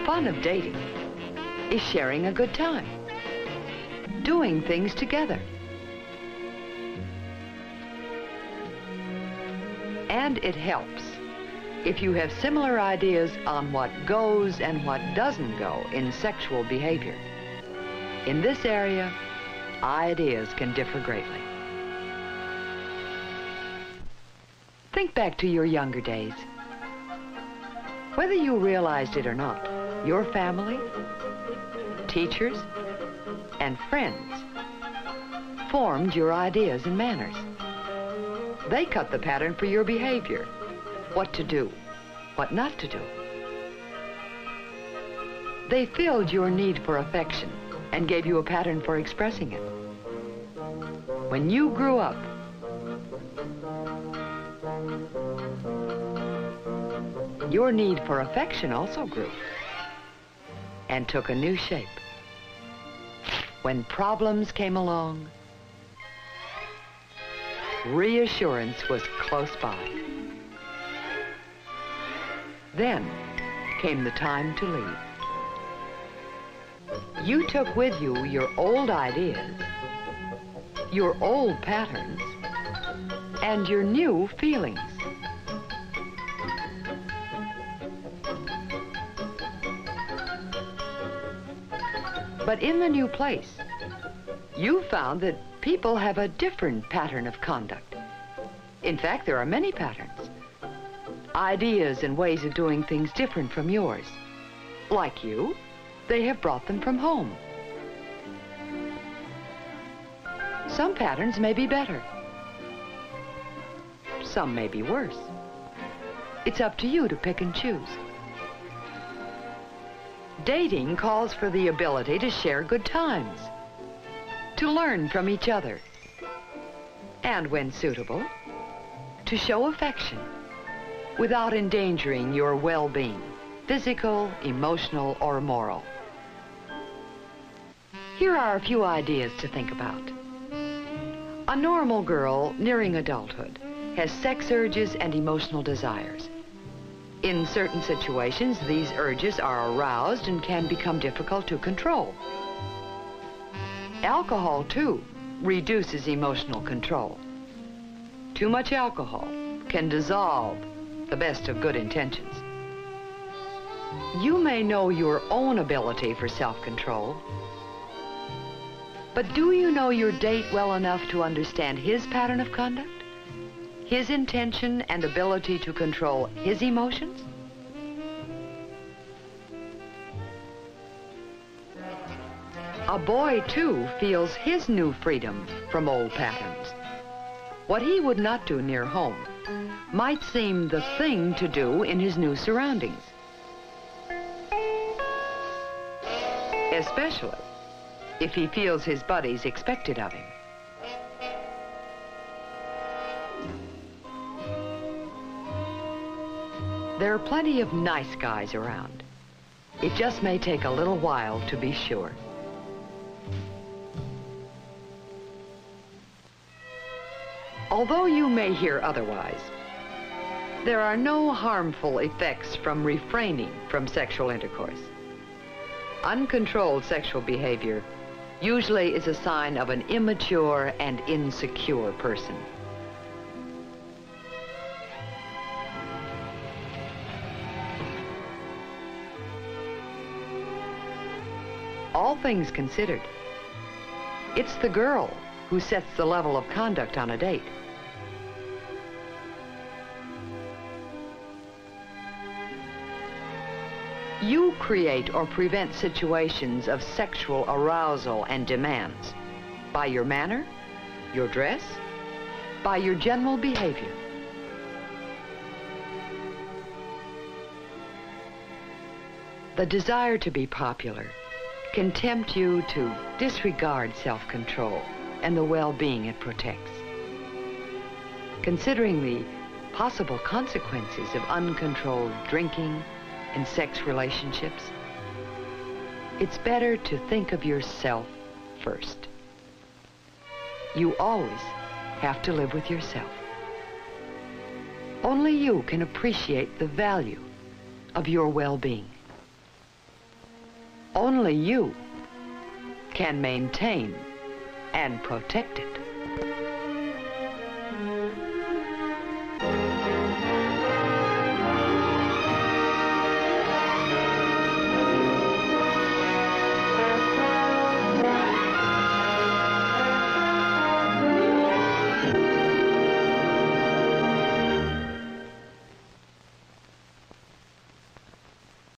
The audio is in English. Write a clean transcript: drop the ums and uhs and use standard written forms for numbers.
fun of dating is sharing a good time, doing things together. And it helps if you have similar ideas on what goes and what doesn't go in sexual behavior. In this area, ideas can differ greatly. Think back to your younger days. Whether you realized it or not, your family, teachers, and friends formed your ideas and manners. They cut the pattern for your behavior, what to do, what not to do. They filled your need for affection and gave you a pattern for expressing it. When you grew up, your need for affection also grew and took a new shape. When problems came along, reassurance was close by. Then came the time to leave. You took with you your old ideas, your old patterns, and your new feelings. But in the new place, you found that people have a different pattern of conduct. In fact, there are many patterns. Ideas and ways of doing things different from yours. Like you, they have brought them from home. Some patterns may be better. Some may be worse. It's up to you to pick and choose. Dating calls for the ability to share good times, to learn from each other, and when suitable, to show affection without endangering your well-being, physical, emotional, or moral. Here are a few ideas to think about. A normal girl nearing adulthood has sex urges and emotional desires. In certain situations, these urges are aroused and can become difficult to control. Alcohol, too, reduces emotional control. Too much alcohol can dissolve the best of good intentions. You may know your own ability for self-control, but do you know your date well enough to understand his pattern of conduct? His intention and ability to control his emotions? A boy, too, feels his new freedom from old patterns. What he would not do near home might seem the thing to do in his new surroundings. Especially if he feels his buddies expect it of him. There are plenty of nice guys around. It just may take a little while to be sure. Although you may hear otherwise, there are no harmful effects from refraining from sexual intercourse. Uncontrolled sexual behavior usually is a sign of an immature and insecure person. All things considered, it's the girl who sets the level of conduct on a date. You create or prevent situations of sexual arousal and demands by your manner, your dress, by your general behavior. The desire to be popular can tempt you to disregard self-control and the well-being it protects. Considering the possible consequences of uncontrolled drinking and sex relationships, it's better to think of yourself first. You always have to live with yourself. Only you can appreciate the value of your well-being. Only you can maintain and protect it.